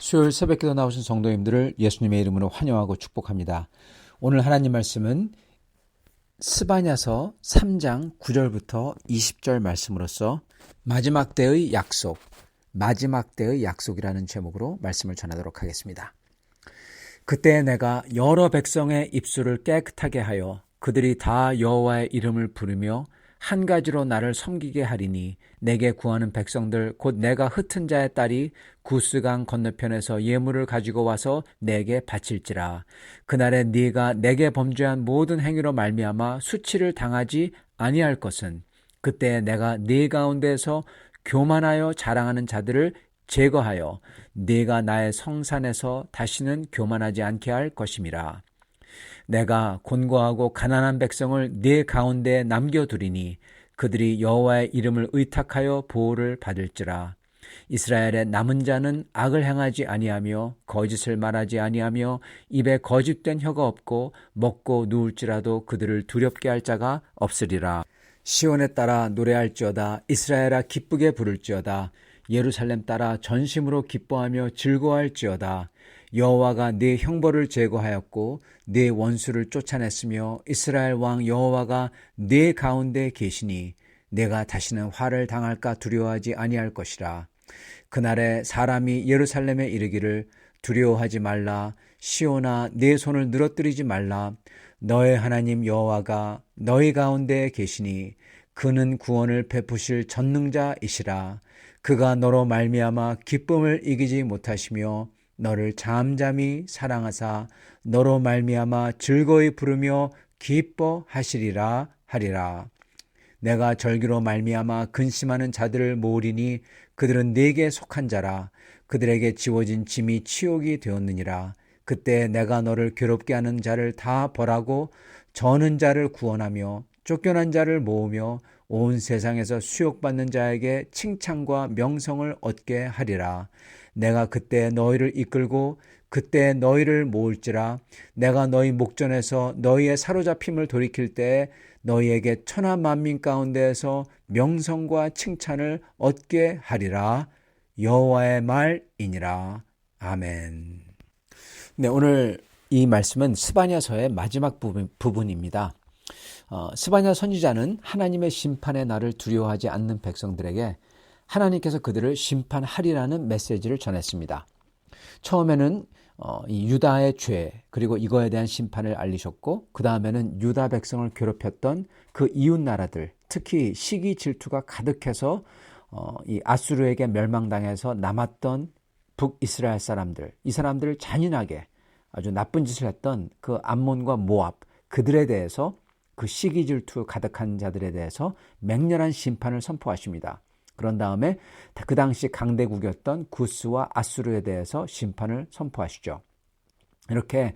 수요일 새벽기도 나오신 성도님들을 예수님의 이름으로 환영하고 축복합니다. 오늘 하나님 말씀은 스바냐서 3장 9절부터 20절 말씀으로서 마지막 때의 약속이라는 제목으로 말씀을 전하도록 하겠습니다. 그때 내가 여러 백성의 입술을 깨끗하게 하여 그들이 다 여호와의 이름을 부르며 한 가지로 나를 섬기게 하리니 내게 구하는 백성들 곧 내가 흩은 자의 딸이 구스강 건너편에서 예물을 가지고 와서 내게 바칠지라. 그날에 네가 내게 범죄한 모든 행위로 말미암아 수치를 당하지 아니할 것은 그때 내가 네 가운데에서 교만하여 자랑하는 자들을 제거하여 네가 나의 성산에서 다시는 교만하지 않게 할 것임이라. 내가 곤고하고 가난한 백성을 네 가운데에 남겨두리니 그들이 여호와의 이름을 의탁하여 보호를 받을지라. 이스라엘의 남은 자는 악을 행하지 아니하며 거짓을 말하지 아니하며 입에 거짓된 혀가 없고 먹고 누울지라도 그들을 두렵게 할 자가 없으리라. 시온에 따라 노래할지어다. 이스라엘아 기쁘게 부를지어다. 예루살렘 따라 전심으로 기뻐하며 즐거워할지어다. 여호와가 네 형벌을 제거하였고 네 원수를 쫓아냈으며 이스라엘 왕 여호와가 네 가운데 계시니 내가 다시는 화를 당할까 두려워하지 아니할 것이라. 그날에 사람이 예루살렘에 이르기를 두려워하지 말라. 시온아 네 손을 늘어뜨리지 말라. 너의 하나님 여호와가 너희 가운데 계시니 그는 구원을 베푸실 전능자이시라. 그가 너로 말미암아 기쁨을 이기지 못하시며 너를 잠잠히 사랑하사 너로 말미암아 즐거이 부르며 기뻐하시리라 하리라. 내가 절기로 말미암아 근심하는 자들을 모으리니 그들은 네게 속한 자라. 그들에게 지워진 짐이 치욕이 되었느니라. 그때 내가 너를 괴롭게 하는 자를 다 벌하고 저는 자를 구원하며 쫓겨난 자를 모으며 온 세상에서 수욕받는 자에게 칭찬과 명성을 얻게 하리라. 내가 그때 너희를 이끌고 그때 너희를 모을지라. 내가 너희 목전에서 너희의 사로잡힘을 돌이킬 때에 너희에게 천하 만민 가운데에서 명성과 칭찬을 얻게 하리라. 여호와의 말이니라. 아멘. 네, 오늘 이 말씀은 스바냐서의 마지막 부분입니다. 스바냐 선지자는 하나님의 심판의 날을 두려워하지 않는 백성들에게 하나님께서 그들을 심판하리라는 메시지를 전했습니다. 처음에는 이 유다의 죄 그리고 이거에 대한 심판을 알리셨고 그 다음에는 유다 백성을 괴롭혔던 그 이웃 나라들 특히 시기 질투가 가득해서 이 아수르에게 멸망당해서 남았던 북이스라엘 사람들 이 사람들을 잔인하게 아주 나쁜 짓을 했던 그 암몬과 모압 그들에 대해서 그 시기 질투 가득한 자들에 대해서 맹렬한 심판을 선포하십니다. 그런 다음에 그 당시 강대국이었던 구스와 아수르에 대해서 심판을 선포하시죠. 이렇게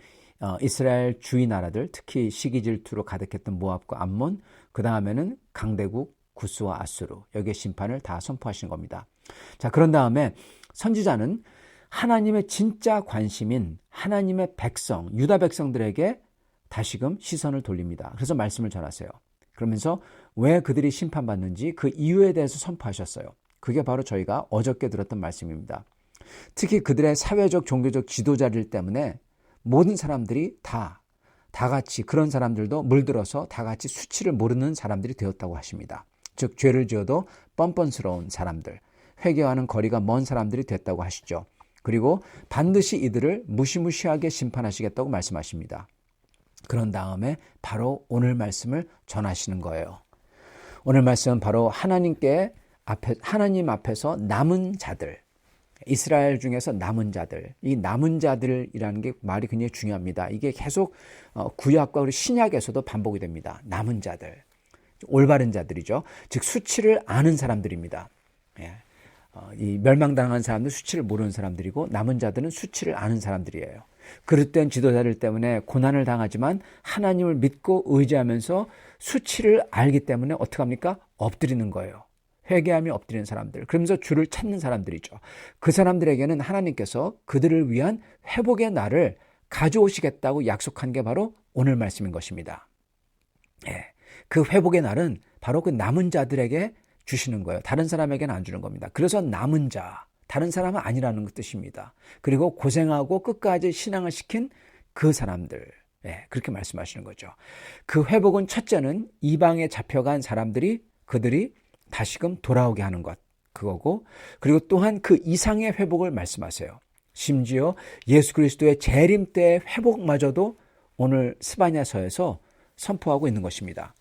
이스라엘 주위 나라들 특히 시기 질투로 가득했던 모압과 암몬 그 다음에는 강대국 구스와 아수르 여기에 심판을 다 선포하신 겁니다. 자, 그런 다음에 선지자는 하나님의 진짜 관심인 하나님의 백성 유다 백성들에게 다시금 시선을 돌립니다. 그래서 말씀을 전하세요. 그러면서 왜 그들이 심판받는지 그 이유에 대해서 선포하셨어요. 그게 바로 저희가 어저께 들었던 말씀입니다. 특히 그들의 사회적 종교적 지도자들 때문에 모든 사람들이 다 같이 그런 사람들도 물들어서 다 같이 수치를 모르는 사람들이 되었다고 하십니다. 즉 죄를 지어도 뻔뻔스러운 사람들, 회개하는 거리가 먼 사람들이 됐다고 하시죠. 그리고 반드시 이들을 무시무시하게 심판하시겠다고 말씀하십니다. 그런 다음에 바로 오늘 말씀을 전하시는 거예요. 오늘 말씀은 바로 하나님 앞에서 남은 자들, 이스라엘 중에서 남은 자들, 이 남은 자들이라는 게 말이 굉장히 중요합니다. 이게 계속 구약과 그리고 신약에서도 반복이 됩니다. 남은 자들, 올바른 자들이죠. 즉 수치를 아는 사람들입니다. 이 멸망당한 사람들 수치를 모르는 사람들이고 남은 자들은 수치를 아는 사람들이에요. 그릇된 지도자들 때문에 고난을 당하지만 하나님을 믿고 의지하면서 수치를 알기 때문에 어떻게 합니까? 엎드리는 거예요. 회개하며 엎드리는 사람들. 그러면서 주를 찾는 사람들이죠. 그 사람들에게는 하나님께서 그들을 위한 회복의 날을 가져오시겠다고 약속한 게 바로 오늘 말씀인 것입니다. 그 회복의 날은 바로 그 남은 자들에게 주시는 거예요. 다른 사람에게는 안 주는 겁니다. 그래서 남은 자, 다른 사람은 아니라는 뜻입니다. 그리고 고생하고 끝까지 신앙을 시킨 그 사람들, 그렇게 말씀하시는 거죠. 그 회복은 첫째는 이방에 잡혀간 그들이 다시금 돌아오게 하는 것, 그거고, 그리고 또한 그 이상의 회복을 말씀하세요. 심지어 예수 그리스도의 재림 때의 회복마저도 오늘 스바냐서에서 선포하고 있는 것입니다.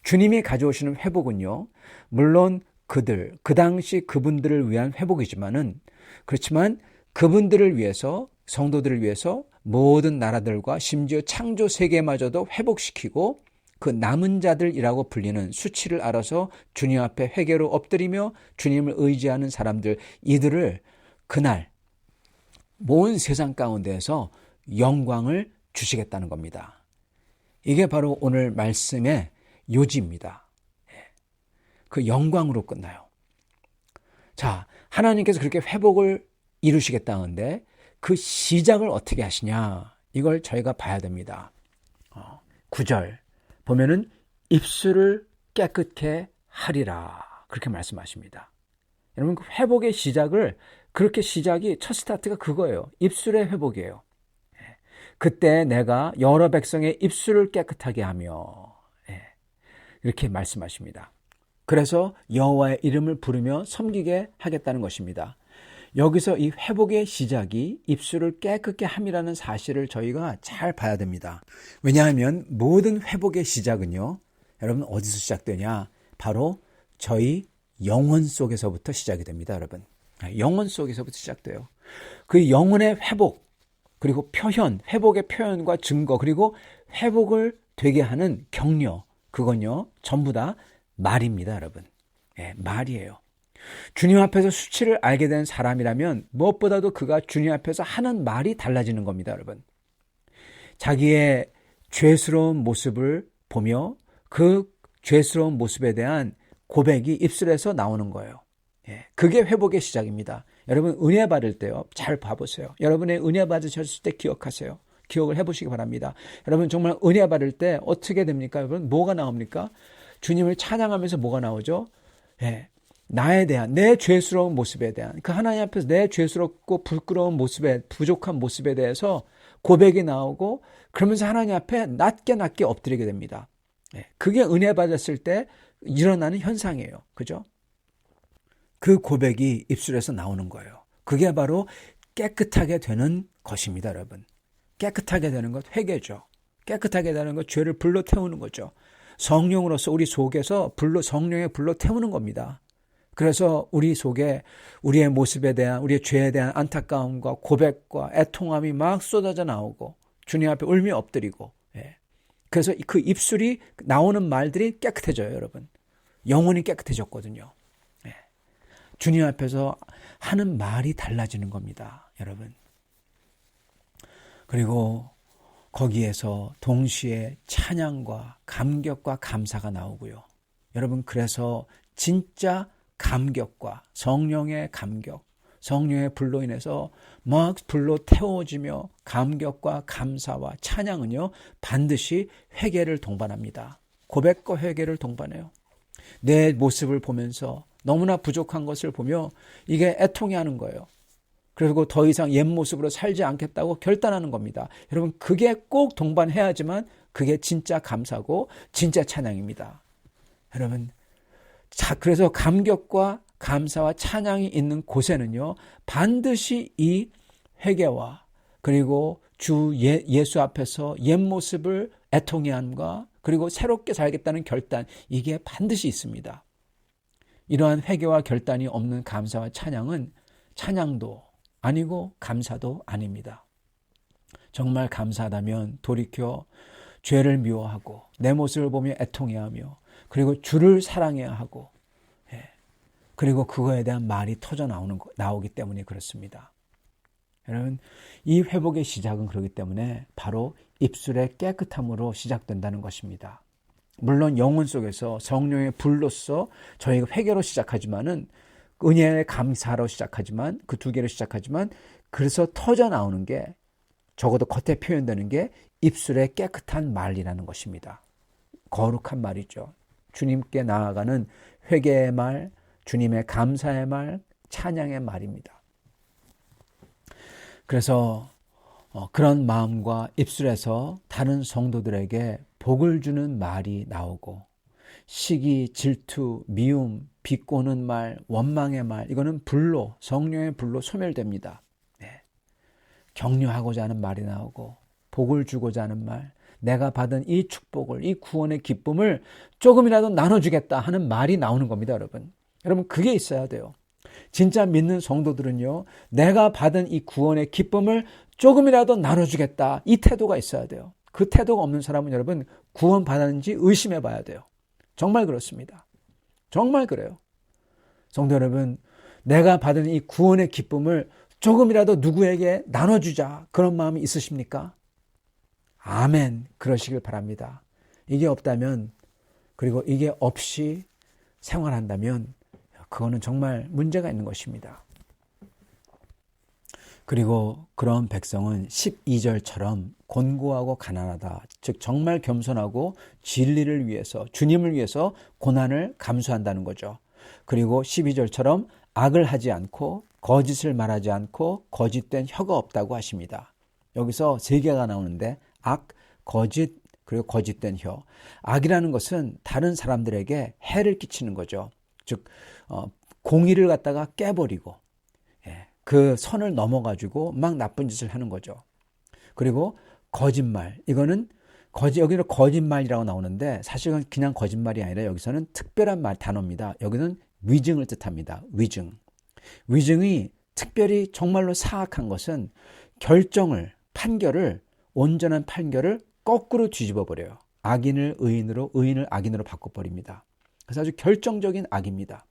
주님이 가져오시는 회복은요, 물론 그 당시 그분들을 위한 회복이지만은, 그렇지만 그분들을 위해서, 성도들을 위해서 모든 나라들과 심지어 창조 세계마저도 회복시키고 그 남은 자들이라고 불리는 수치를 알아서 주님 앞에 회개로 엎드리며 주님을 의지하는 사람들, 이들을 그날 온 세상 가운데에서 영광을 주시겠다는 겁니다. 이게 바로 오늘 말씀의 요지입니다. 그 영광으로 끝나요. 자, 하나님께서 그렇게 회복을 이루시겠다는데 그 시작을 어떻게 하시냐, 이걸 저희가 봐야 됩니다. 9절 보면은 입술을 깨끗게 하리라, 그렇게 말씀하십니다. 여러분, 그 회복의 시작을, 그렇게 시작이, 첫 스타트가 그거예요. 입술의 회복이에요. 그때 내가 여러 백성의 입술을 깨끗하게 하며, 이렇게 말씀하십니다. 그래서 여호와의 이름을 부르며 섬기게 하겠다는 것입니다. 여기서 이 회복의 시작이 입술을 깨끗게 함이라는 사실을 저희가 잘 봐야 됩니다. 왜냐하면 모든 회복의 시작은요, 여러분 어디서 시작되냐? 바로 저희 영혼 속에서부터 시작이 됩니다, 여러분. 영혼 속에서부터 시작돼요. 그 영혼의 회복, 그리고 표현, 회복의 표현과 증거, 그리고 회복을 되게 하는 격려, 그건요 전부 다 말입니다, 여러분. 말이에요. 주님 앞에서 수치를 알게 된 사람이라면 무엇보다도 그가 주님 앞에서 하는 말이 달라지는 겁니다, 여러분. 자기의 죄스러운 모습을 보며 그 죄스러운 모습에 대한 고백이 입술에서 나오는 거예요. 그게 회복의 시작입니다. 여러분, 은혜 받을 때요, 잘 봐보세요. 여러분의 은혜 받으셨을 때 기억하세요. 기억을 해보시기 바랍니다. 여러분, 정말 은혜 받을 때 어떻게 됩니까? 여러분, 뭐가 나옵니까? 주님을 찬양하면서 뭐가 나오죠? 나에 대한, 내 죄스러운 모습에 대한, 그 하나님 앞에서 내 죄스럽고 부끄러운 모습에, 부족한 모습에 대해서 고백이 나오고, 그러면서 하나님 앞에 낮게 엎드리게 됩니다. 그게 은혜 받았을 때 일어나는 현상이에요. 그죠? 그 고백이 입술에서 나오는 거예요. 그게 바로 깨끗하게 되는 것입니다, 여러분. 깨끗하게 되는 것, 회개죠. 깨끗하게 되는 것, 죄를 불로 태우는 거죠. 성령으로서 우리 속에서 성령의 불로 태우는 겁니다. 그래서 우리 속에 우리의 모습에 대한, 우리의 죄에 대한 안타까움과 고백과 애통함이 막 쏟아져 나오고 주님 앞에 울며 엎드리고, 그래서 그 입술이 나오는 말들이 깨끗해져요, 여러분. 영혼이 깨끗해졌거든요. 주님 앞에서 하는 말이 달라지는 겁니다, 여러분. 그리고 거기에서 동시에 찬양과 감격과 감사가 나오고요. 여러분, 그래서 진짜 감격과 성령의 감격, 성령의 불로 인해서 막 불로 태워지며 감격과 감사와 찬양은요, 반드시 회개를 동반합니다. 고백과 회개를 동반해요. 내 모습을 보면서 너무나 부족한 것을 보며 이게 애통해 하는 거예요. 그리고 더 이상 옛 모습으로 살지 않겠다고 결단하는 겁니다. 여러분, 그게 꼭 동반해야지만 그게 진짜 감사고 진짜 찬양입니다. 여러분, 그래서 감격과 감사와 찬양이 있는 곳에는요, 반드시 이 회개와 그리고 주 예수 앞에서 옛 모습을 애통해함과 그리고 새롭게 살겠다는 결단, 이게 반드시 있습니다. 이러한 회개와 결단이 없는 감사와 찬양은 찬양도 아니고 감사도 아닙니다. 정말 감사하다면 돌이켜 죄를 미워하고 내 모습을 보며 애통해하며 그리고 주를 사랑해야 하고, 그리고 그거에 대한 말이 터져 나오기 때문에 그렇습니다. 여러분, 이 회복의 시작은 그렇기 때문에 바로 입술의 깨끗함으로 시작된다는 것입니다. 물론 영혼 속에서 성령의 불로서 저희가 회개로 시작하지만은, 은혜의 감사로 시작하지만, 그 두 개로 시작하지만, 그래서 터져 나오는 게, 적어도 겉에 표현되는 게 입술의 깨끗한 말이라는 것입니다. 거룩한 말이죠. 주님께 나아가는 회개의 말, 주님의 감사의 말, 찬양의 말입니다. 그래서 그런 마음과 입술에서 다른 성도들에게 복을 주는 말이 나오고 시기, 질투, 미움, 비꼬는 말, 원망의 말, 이거는 불로, 성령의 불로 소멸됩니다. 네. 격려하고자 하는 말이 나오고 복을 주고자 하는 말, 내가 받은 이 축복을, 이 구원의 기쁨을 조금이라도 나눠주겠다 하는 말이 나오는 겁니다, 여러분. 여러분, 그게 있어야 돼요. 진짜 믿는 성도들은요, 내가 받은 이 구원의 기쁨을 조금이라도 나눠주겠다, 이 태도가 있어야 돼요. 그 태도가 없는 사람은 여러분 구원 받았는지 의심해 봐야 돼요. 정말 그렇습니다. 정말 그래요. 성도 여러분, 내가 받은 이 구원의 기쁨을 조금이라도 누구에게 나눠주자, 그런 마음이 있으십니까? 아멘. 그러시길 바랍니다. 이게 없다면, 그리고 이게 없이 생활한다면 그거는 정말 문제가 있는 것입니다. 그리고 그런 백성은 12절처럼 곤고하고 가난하다. 즉 정말 겸손하고 진리를 위해서, 주님을 위해서 고난을 감수한다는 거죠. 그리고 12절처럼 악을 하지 않고 거짓을 말하지 않고 거짓된 혀가 없다고 하십니다. 여기서 세 개가 나오는데 악, 거짓, 그리고 거짓된 혀. 악이라는 것은 다른 사람들에게 해를 끼치는 거죠. 즉 공의를 갖다가 깨버리고 그 선을 넘어가지고 막 나쁜 짓을 하는 거죠. 그리고 거짓말, 이거는 여기는 거짓말이라고 나오는데 사실은 그냥 거짓말이 아니라 여기서는 특별한 단어입니다. 여기는 위증을 뜻합니다. 위증이 특별히 정말로 사악한 것은 온전한 판결을 거꾸로 뒤집어 버려요. 악인을 의인으로, 의인을 악인으로 바꿔버립니다. 그래서 아주 결정적인 악입니다.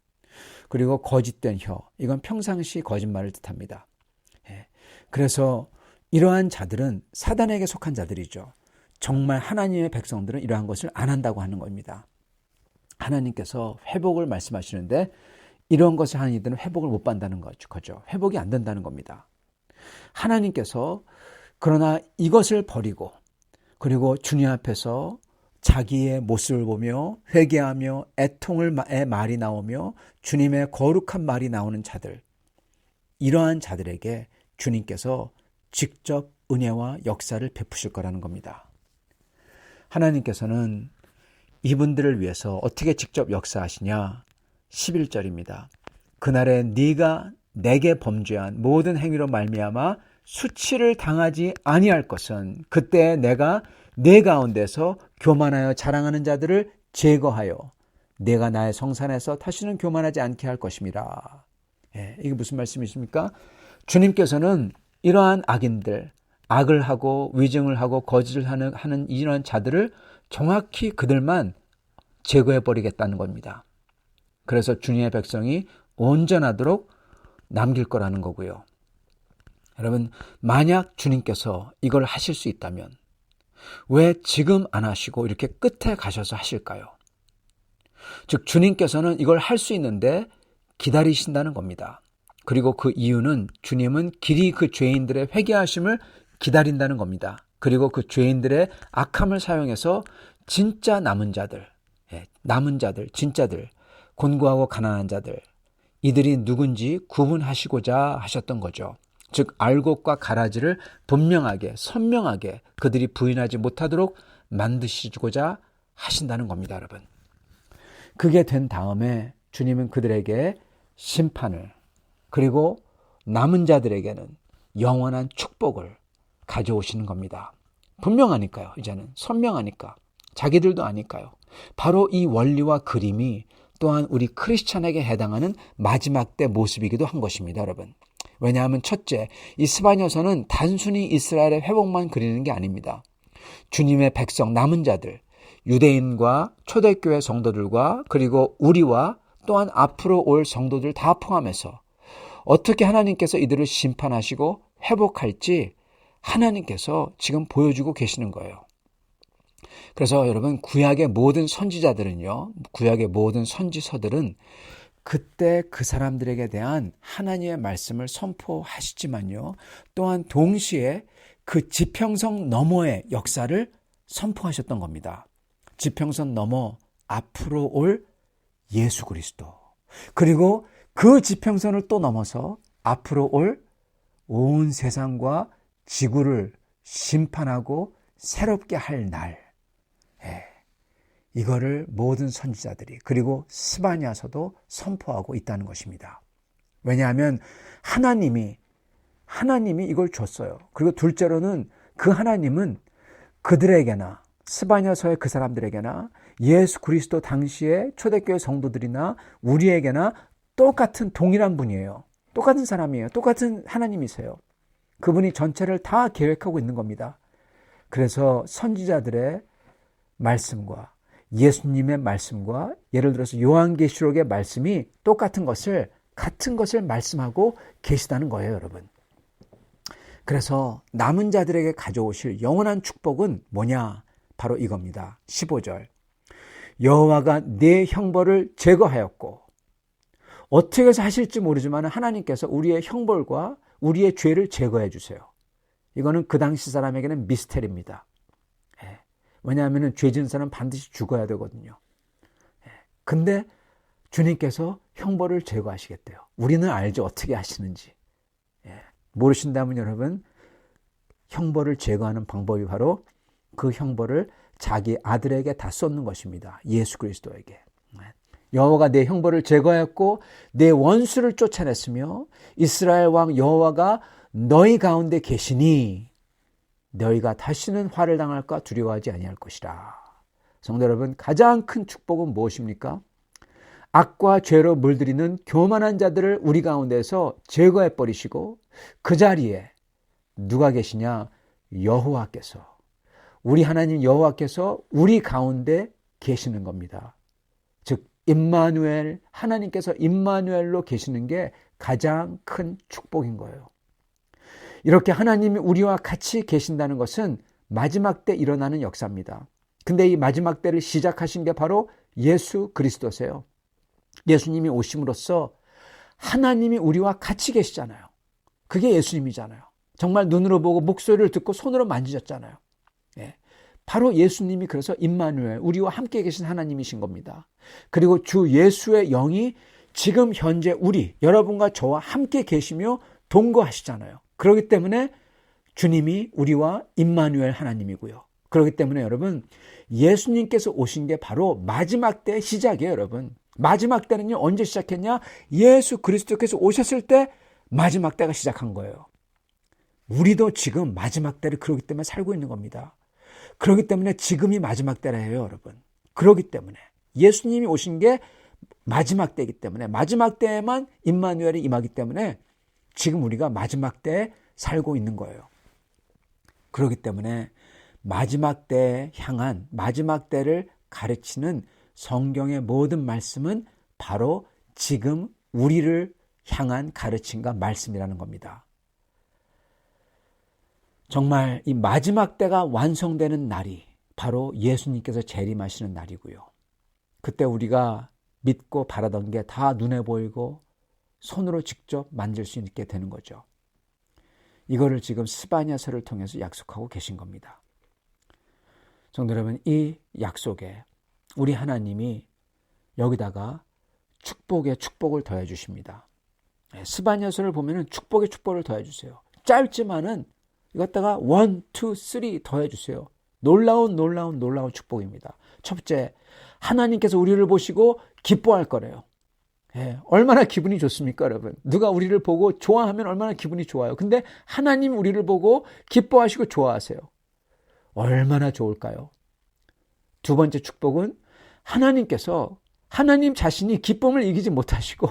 그리고 거짓된 혀, 이건 평상시 거짓말을 뜻합니다. 그래서 이러한 자들은 사단에게 속한 자들이죠. 정말 하나님의 백성들은 이러한 것을 안 한다고 하는 겁니다. 하나님께서 회복을 말씀하시는데 이런 것을 하는 이들은 회복을 못 받는다는 거죠. 회복이 안 된다는 겁니다. 하나님께서 그러나 이것을 버리고 그리고 주님 앞에서 자기의 모습을 보며 회개하며 애통의 말이 나오며 주님의 거룩한 말이 나오는 자들, 이러한 자들에게 주님께서 직접 은혜와 역사를 베푸실 거라는 겁니다. 하나님께서는 이분들을 위해서 어떻게 직접 역사하시냐? 11절입니다. 그날에 네가 내게 범죄한 모든 행위로 말미암아 수치를 당하지 아니할 것은 그때 내가 내 가운데서 교만하여 자랑하는 자들을 제거하여 내가 나의 성산에서 다시는 교만하지 않게 할 것임이라. 이게 무슨 말씀이십니까? 주님께서는 이러한 악인들, 악을 하고 위증을 하고 거짓을 하는 이러한 자들을 정확히 그들만 제거해버리겠다는 겁니다. 그래서 주님의 백성이 온전하도록 남길 거라는 거고요. 여러분, 만약 주님께서 이걸 하실 수 있다면 왜 지금 안 하시고 이렇게 끝에 가셔서 하실까요? 즉 주님께서는 이걸 할 수 있는데 기다리신다는 겁니다. 그리고 그 이유는 주님은 길이 그 죄인들의 회개하심을 기다린다는 겁니다. 그리고 그 죄인들의 악함을 사용해서 진짜 남은 자들, 진짜들, 곤고하고 가난한 자들, 이들이 누군지 구분하시고자 하셨던 거죠. 즉 알곡과 가라지를 분명하게 선명하게 그들이 부인하지 못하도록 만드시고자 하신다는 겁니다, 여러분. 그게 된 다음에 주님은 그들에게 심판을, 그리고 남은 자들에게는 영원한 축복을 가져오시는 겁니다. 분명하니까요. 이제는 선명하니까. 자기들도 아니까요. 바로 이 원리와 그림이 또한 우리 크리스찬에게 해당하는 마지막 때 모습이기도 한 것입니다, 여러분. 왜냐하면 첫째, 이 스바냐서는 단순히 이스라엘의 회복만 그리는 게 아닙니다. 주님의 백성, 남은 자들, 유대인과 초대교회 성도들과 그리고 우리와 또한 앞으로 올 성도들 다 포함해서 어떻게 하나님께서 이들을 심판하시고 회복할지 하나님께서 지금 보여주고 계시는 거예요. 그래서 여러분, 구약의 모든 선지자들은요, 구약의 모든 선지서들은 그때 그 사람들에게 대한 하나님의 말씀을 선포하시지만요, 또한 동시에 그 지평선 너머의 역사를 선포하셨던 겁니다. 지평선 너머 앞으로 올 예수 그리스도, 그리고 그 지평선을 또 넘어서 앞으로 올 온 세상과 지구를 심판하고 새롭게 할 날, 이거를 모든 선지자들이 그리고 스바냐서도 선포하고 있다는 것입니다. 왜냐하면 하나님이 이걸 줬어요. 그리고 둘째로는 그 하나님은 그들에게나 스바냐서의 그 사람들에게나 예수 그리스도 당시의 초대교회 성도들이나 우리에게나 똑같은 동일한 분이에요. 똑같은 사람이에요. 똑같은 하나님이세요. 그분이 전체를 다 계획하고 있는 겁니다. 그래서 선지자들의 말씀과 예수님의 말씀과 예를 들어서 요한계시록의 말씀이 똑같은 것을 같은 것을 말씀하고 계시다는 거예요, 여러분. 그래서 남은 자들에게 가져오실 영원한 축복은 뭐냐? 바로 이겁니다. 15절. 여호와가 내 형벌을 제거하였고, 어떻게 해서 하실지 모르지만 하나님께서 우리의 형벌과 우리의 죄를 제거해 주세요. 이거는 그 당시 사람에게는 미스테리입니다. 왜냐하면 죄 지은 사람은 반드시 죽어야 되거든요. 근데 주님께서 형벌을 제거하시겠대요. 우리는 알죠. 어떻게 하시는지. 모르신다면 여러분, 형벌을 제거하는 방법이 바로 그 형벌을 자기 아들에게 다 쏟는 것입니다. 예수 그리스도에게. 여호와가 내 형벌을 제거하였고 내 원수를 쫓아냈으며 이스라엘 왕 여호와가 너희 가운데 계시니 너희가 다시는 화를 당할까 두려워하지 아니할 것이라. 성도 여러분, 가장 큰 축복은 무엇입니까? 악과 죄로 물들이는 교만한 자들을 우리 가운데서 제거해 버리시고 그 자리에 누가 계시냐? 여호와께서, 우리 하나님 여호와께서 우리 가운데 계시는 겁니다. 즉 임마누엘, 하나님께서 임마누엘로 계시는 게 가장 큰 축복인 거예요. 이렇게 하나님이 우리와 같이 계신다는 것은 마지막 때 일어나는 역사입니다. 근데 이 마지막 때를 시작하신 게 바로 예수 그리스도세요. 예수님이 오심으로써 하나님이 우리와 같이 계시잖아요. 그게 예수님이잖아요. 정말 눈으로 보고 목소리를 듣고 손으로 만지셨잖아요. 바로 예수님이 그래서 임마누엘, 우리와 함께 계신 하나님이신 겁니다. 그리고 주 예수의 영이 지금 현재 우리, 여러분과 저와 함께 계시며 동거하시잖아요. 그렇기 때문에 주님이 우리와 임마누엘 하나님이고요. 그렇기 때문에 여러분, 예수님께서 오신 게 바로 마지막 때의 시작이에요, 여러분. 마지막 때는요, 언제 시작했냐? 예수 그리스도께서 오셨을 때 마지막 때가 시작한 거예요. 우리도 지금 마지막 때를 그렇기 때문에 살고 있는 겁니다. 그렇기 때문에 지금이 마지막 때라 해요, 여러분. 그렇기 때문에 예수님이 오신 게 마지막 때이기 때문에, 마지막 때에만 임마누엘이 임하기 때문에 지금 우리가 마지막 때에 살고 있는 거예요. 그렇기 때문에 마지막 때에 향한, 마지막 때를 가르치는 성경의 모든 말씀은 바로 지금 우리를 향한 가르침과 말씀이라는 겁니다. 정말 이 마지막 때가 완성되는 날이 바로 예수님께서 재림하시는 날이고요. 그때 우리가 믿고 바라던 게 다 눈에 보이고 손으로 직접 만질 수 있게 되는 거죠. 이거를 지금 스바냐서를 통해서 약속하고 계신 겁니다. 성도 여러분, 이 약속에 우리 하나님이 여기다가 축복에 축복을 더해 주십니다. 스바냐서를 보면은 축복에 축복을 더해 주세요. 짧지만은 이것다가 1, 2, 3 더해 주세요. 놀라운 축복입니다. 첫째, 하나님께서 우리를 보시고 기뻐할 거래요. 얼마나 기분이 좋습니까, 여러분? 누가 우리를 보고 좋아하면 얼마나 기분이 좋아요. 근데 하나님 우리를 보고 기뻐하시고 좋아하세요. 얼마나 좋을까요? 두 번째 축복은 하나님께서, 하나님 자신이 기쁨을 이기지 못하시고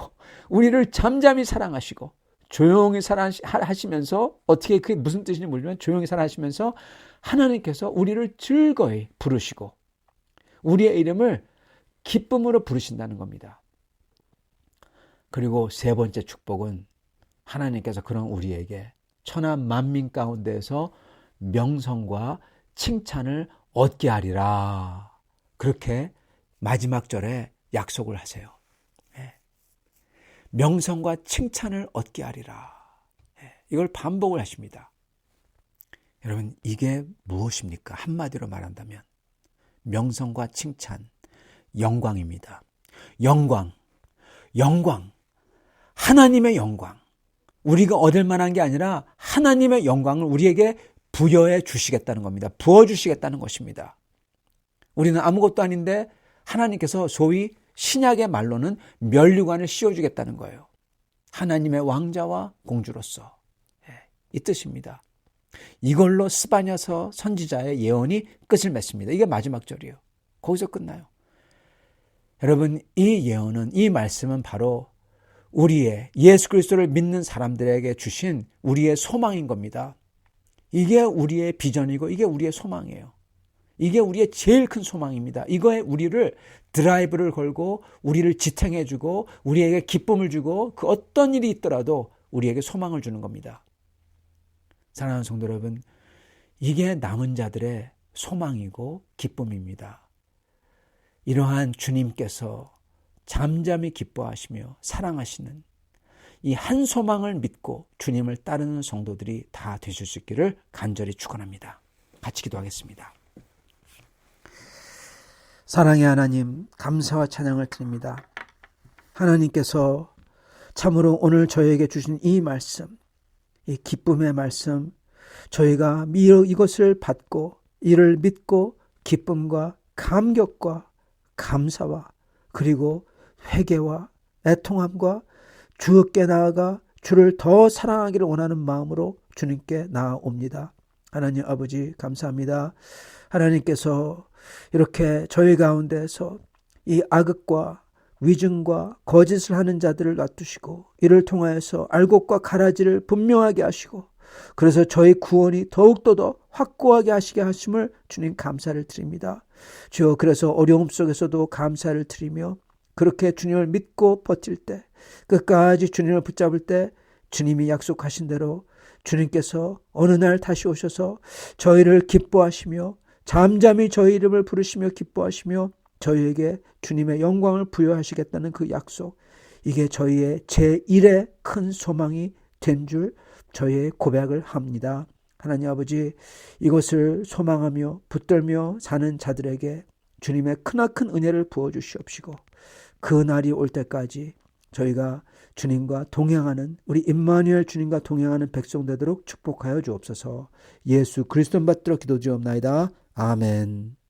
우리를 잠잠히 사랑하시고 조용히 사랑하시면서, 어떻게 그게 무슨 뜻인지 모르지만 조용히 사랑하시면서 하나님께서 우리를 즐거이 부르시고 우리의 이름을 기쁨으로 부르신다는 겁니다. 그리고 세 번째 축복은 하나님께서 그런 우리에게 천하 만민 가운데에서 명성과 칭찬을 얻게 하리라. 그렇게 마지막 절에 약속을 하세요. 명성과 칭찬을 얻게 하리라. 이걸 반복을 하십니다. 여러분, 이게 무엇입니까? 한마디로 말한다면 명성과 칭찬, 영광입니다. 영광. 하나님의 영광, 우리가 얻을 만한 게 아니라 하나님의 영광을 우리에게 부여해 주시겠다는 겁니다. 부어주시겠다는 것입니다. 우리는 아무것도 아닌데 하나님께서 소위 신약의 말로는 면류관을 씌워주겠다는 거예요. 하나님의 왕자와 공주로서. 이 뜻입니다. 이걸로 스바냐서 선지자의 예언이 끝을 맺습니다. 이게 마지막 절이에요. 거기서 끝나요. 여러분, 이 예언은, 이 말씀은 바로 우리의 예수 그리스도를 믿는 사람들에게 주신 우리의 소망인 겁니다. 이게 우리의 비전이고 이게 우리의 소망이에요. 이게 우리의 제일 큰 소망입니다. 이거에 우리를 드라이브를 걸고 우리를 지탱해 주고 우리에게 기쁨을 주고 그 어떤 일이 있더라도 우리에게 소망을 주는 겁니다. 사랑하는 성도 여러분, 이게 남은 자들의 소망이고 기쁨입니다. 이러한 주님께서 잠잠히 기뻐하시며 사랑하시는 이 한 소망을 믿고 주님을 따르는 성도들이 다 되실 수 있기를 간절히 축원합니다. 같이 기도하겠습니다. 사랑의 하나님, 감사와 찬양을 드립니다. 하나님께서 참으로 오늘 저에게 주신 이 말씀, 이 기쁨의 말씀, 저희가 이것을 받고 이를 믿고 기쁨과 감격과 감사와 그리고 회개와 애통함과 주께 나아가 주를 더 사랑하기를 원하는 마음으로 주님께 나아옵니다. 하나님 아버지 감사합니다. 하나님께서 이렇게 저희 가운데서 이 악과 위증과 거짓을 하는 자들을 놔두시고 이를 통하여서 알곡과 가라지를 분명하게 하시고 그래서 저희 구원이 더욱더 더 확고하게 하시게 하심을 주님 감사를 드립니다. 주여, 그래서 어려움 속에서도 감사를 드리며 그렇게 주님을 믿고 버틸 때, 끝까지 주님을 붙잡을 때 주님이 약속하신 대로 주님께서 어느 날 다시 오셔서 저희를 기뻐하시며 잠잠히 저희 이름을 부르시며 기뻐하시며 저희에게 주님의 영광을 부여하시겠다는 그 약속, 이게 저희의 제1의 큰 소망이 된 줄 저희의 고백을 합니다. 하나님 아버지, 이것을 소망하며 붙들며 사는 자들에게 주님의 크나큰 은혜를 부어주시옵시고 그 날이 올 때까지 저희가 주님과 동행하는, 우리 임마누엘 주님과 동행하는 백성 되도록 축복하여 주옵소서. 예수 그리스도 받들어 기도드리옵나이다. 아멘.